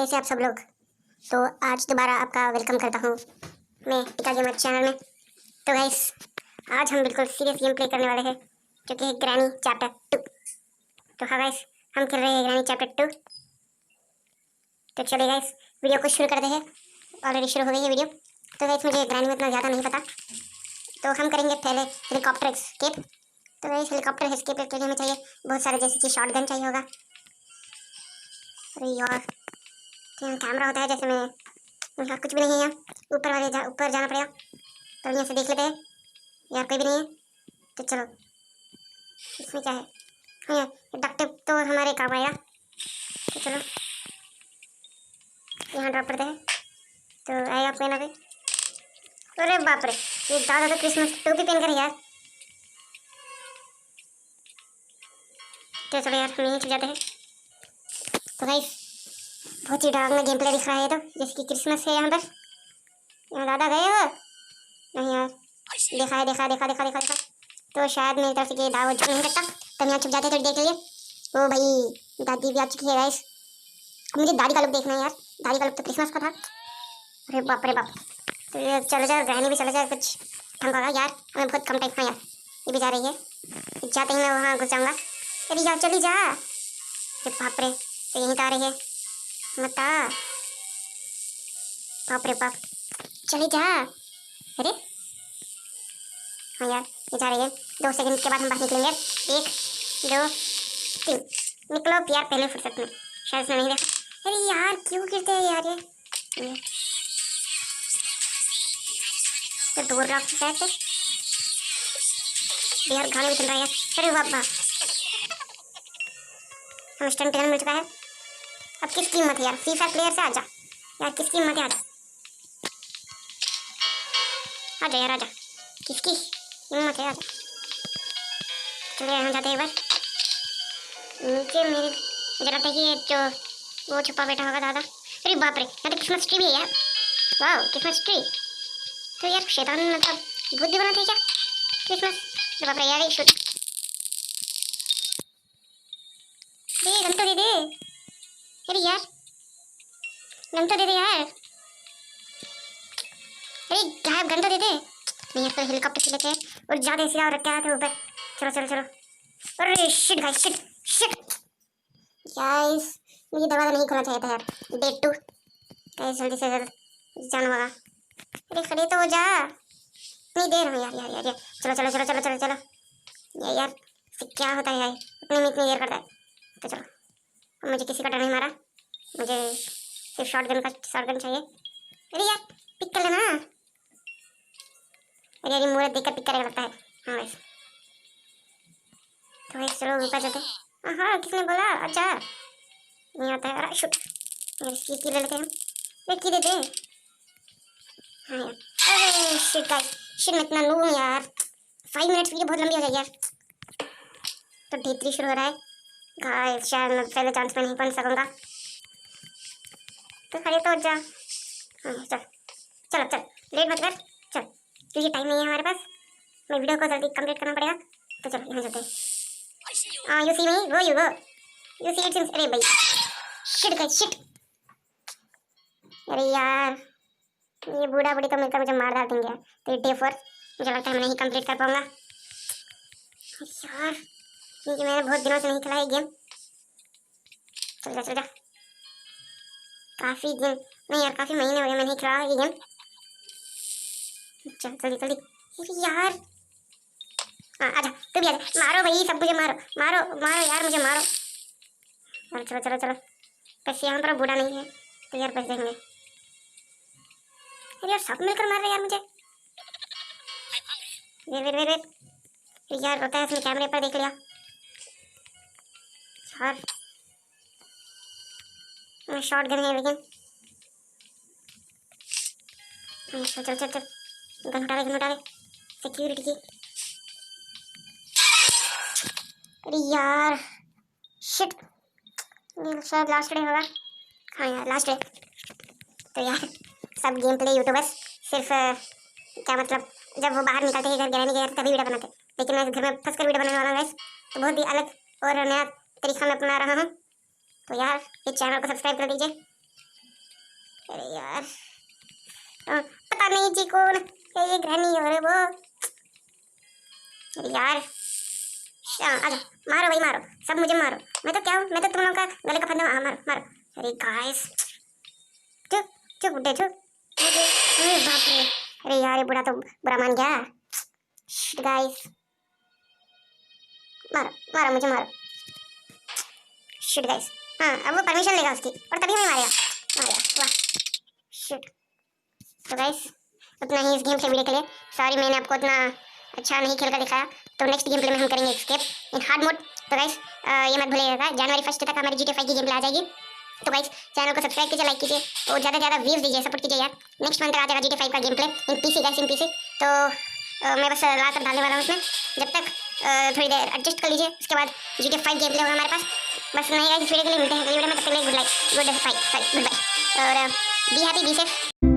कैसे आप सब लोग। तो आज दोबारा आपका वेलकम करता हूँ मैं टिका गेमर चैनल में। तो गाइस आज हम बिल्कुल सीरियस गेम प्ले करने वाले हैं जो कि है ग्रैनी चैप्टर 2। तो हाँ गाइस हम खेल रहे हैं ग्रैनी चैप्टर 2। तो चलिए गाइस वीडियो को शुरू करते हैं। ऑलरेडी शुरू हो गई है वीडियो। तो गाइस मुझे ग्रैनी में इतना ज़्यादा नहीं पता, तो हम करेंगे पहले हेलीकॉप्टर एस्केप। तो गाइस हेलीकॉप्टर एस्केप के लिए हमें चाहिए बहुत सारे, जैसे कि शॉट गन चाहिए होगा। अरे यार कैमरा होता है जैसे में यहाँ कुछ भी नहीं है। यहाँ ऊपर जाना पड़ेगा। तो यहाँ से देख लेते हैं। यार कोई भी नहीं है। तो चलो इसमें क्या है। हाँ यार डक्ट तो हमारे काम आएगा। तो चलो यहाँ ड्रॉप करते हैं तो आएगा आपको यहाँ पे। अरे बाप रे ये दादा तो क्रिसमस टोपी पहन कर यार। तो चलो यार हम यहीं चल जाते हैं। तो गाइस बहुत ही डरावना गेम प्ले दिख रहा है तो जैसे कि क्रिसमस है यहाँ पर। यहाँ दादा गए हो नहीं यार। देखा। तो शायद मेरी तरफ से दावत जो नहीं सकता, तो यहाँ छुप जाते थोड़ी देर के लिए। ओ भाई दादी भी आ चुकी है गाइस। मुझे दादी का लुक देखना है यार। दादी का लुक तो क्रिसमस का था। अरे बाप रे बाप। तो ये चलो जाओ ग्रहणी भी चलो जाओ कुछ ढंग होगा यार। हमें बहुत कम टाइम। हाँ यार ये भी जा रही है। जाते ही मैं वहाँ घुस जाऊँगा। अरे यार चली जा। अरे बाप रे तो यहीं तो आ रही है मता। बाप रे बाप चली जा। अरे हाँ यार ये जा रही है। 2 सेकंड के बाद हम बाहर निकलेंगे। 1 2 3 निकलो यार पहले फुर्सत में। शायद इसने नहीं देखा। अरे यार क्यों गिरते हैं यार ये तो दूर रख शायद से यार। गाने भी चल रहा है यार। अरे बाबा हम स्टंट प्लेयर मिल चुका है। अब किसकी हिम्मत है यार। फ्री फायर प्लेयर से आजा यार। किसकी हिम्मत है आजा यार आजा। किसकी हिम्मत है आजा। चलिए हम जाते हैं एक बार नीचे। मुझे लगता है कि ये जो वो छुपा बैठा होगा दादा। अरे बाप रे यहाँ तो क्रिसमस ट्री भी है यार। वाह क्रिसमस ट्री। तो यार शैतान मतलब बुद्धि बनाते हैं क्या क्रिसमस। अरे बाप रे यार शूट दे गन तो दे दे। अरे यार गन तो दे दे यार। अरे गायब गन तो दे दे। नहीं यार तो हेलीकॉप्टर से लेते हैं और ज़्यादा सीधा और क्या थे ऊपर। चलो। अरे शिट गाइस शिट गाइस मुझे दरवाज़ा नहीं खोलना चाहिए था यार। डेट 2 गाइस जल्दी से जाना होगा। अरे खड़े तो हो जा। नहीं दे रहा हूँ यार। चलो ये यार क्या होता है यार। अपने में इतनी देर करता है। तो चलो अब मुझे किसी का डर नहीं मारा। मुझे सिर्फ शॉट गन चाहिए। अरे यार पिक कर लेना। अरे यार मुहूर्त देखकर पिक करेगा लगता है। हाँ वैसे तो वैसे चलो ऊपर चलते। हाँ किसने बोला अच्छा नहीं आता है। अरे शुट यार इसकी की ले लेते हैं हम। अरे की दे दे। हाँ यार अरे शिट गाइस शिट मैं इतना नूब हूँ यार। 5 मिनट्स वीडियो बहुत लंबी हो जाएगी यार। तो डे 3 शुरू हो रहा है गाइस। शायद मैं पहले चांस में नहीं पहुंच सकूँगा। तो खड़े तो जा। हाँ चल लेट मत कर चल क्योंकि टाइम नहीं है हमारे पास। मैं वीडियो को जल्दी कंप्लीट करना पड़ेगा। तो चलो यहाँ चलते हैं। हाँ you see me go you see it. अरे भाई शिट गाइस शिट। अरे यार ये बूढ़ा बूढ़ी तो मिलकर मुझे मार डाल देंगे यार। तो डे 4 मुझे लगता है मैं नहीं कंप्लीट कर पाऊंगा यार क्योंकि मैंने बहुत दिनों से नहीं खेला है गेम। चल जा काफ़ी दिन नहीं यार काफ़ी महीने हो गए मैं नहीं खेला ये गेम। चल जल्दी अरे यार हाँ आजा तू भी आजा। मारो भाई सब मुझे मारो यार मुझे मारो यार। चलो बस यहाँ पर बूढ़ा नहीं है तो यार बच देंगे। अरे यार सब मिलकर मार रहे यार मुझे। वेट यार होता है इसने कैमरे पर देख लिया यार। शॉट गन है लेकिन चल गन उठा ले सिक्योरिटी की। अरे यार शिट शायद लास्ट डे होगा। हाँ यार लास्ट डे। तो यार सब गेम प्ले यूट्यूबर्स सिर्फ क्या मतलब जब वो बाहर निकलते हैं घर गिराने गए तभी वीडियो बनाते, लेकिन मैं घर में फंस कर वीडियो बनाने वाला हूँ तो बहुत ही अलग और नया तरीका मैं अपना रहा हूँ। तो यार इस चैनल को सब्सक्राइब कर दीजिए अरे यार पता नहीं जी कौन है ये ग्रैनी और वो। अरे यार आजा मारो भाई मारो, सब मुझे मारो। मैं तो क्या हूँ, मैं तो तुम लोगों का गले का फंदा। हाँ मारो मारो। अरे गाइस चुप चुप बुड्ढे चुप। अरे बाप रे, अरे यार ये बुढ़ा तो बुरा मान गया। गाइस मारो मारो मुझे मारो। शिट गाइस, हाँ अब वो परमिशन लेगा उसकी और तभी हमें मारेगा। मारेगा वाह शिट। तो गाइस उतना ही इस गेम से वीडियो के लिए। सॉरी मैंने आपको उतना अच्छा नहीं खेल कर दिखाया। तो नेक्स्ट गेम प्ले में हम करेंगे एस्केप इन हार्ड मोड। तो गाइस ये मत भूलिएगा जनवरी 1 तक हमारी GTA 5 की गेम प्ले आ जाएगी। तो गाइस चैनल को सब्सक्राइब कीजिए, लाइक कीजिए और ज़्यादा से ज़्यादा व्यूज दीजिए, सपोर्ट कीजिए यार। नेक्स्ट मंथ आ जाएगा GTA 5 का game play in PC guys, in PC। तो मैं बस ला कर डालने वाला हूँ इसमें। जब तक थोड़ी देर एडजस्ट कर लीजिए, उसके बाद GTA 5 गेम प्ले होगा हमारे पास। बस नहीं गाइस, इस वीडियो के लिए मिलते हैं अगली वीडियो में। तब तक के लिए goodbye, goodbye, goodbye और बी हैप्पी, बी सेफ।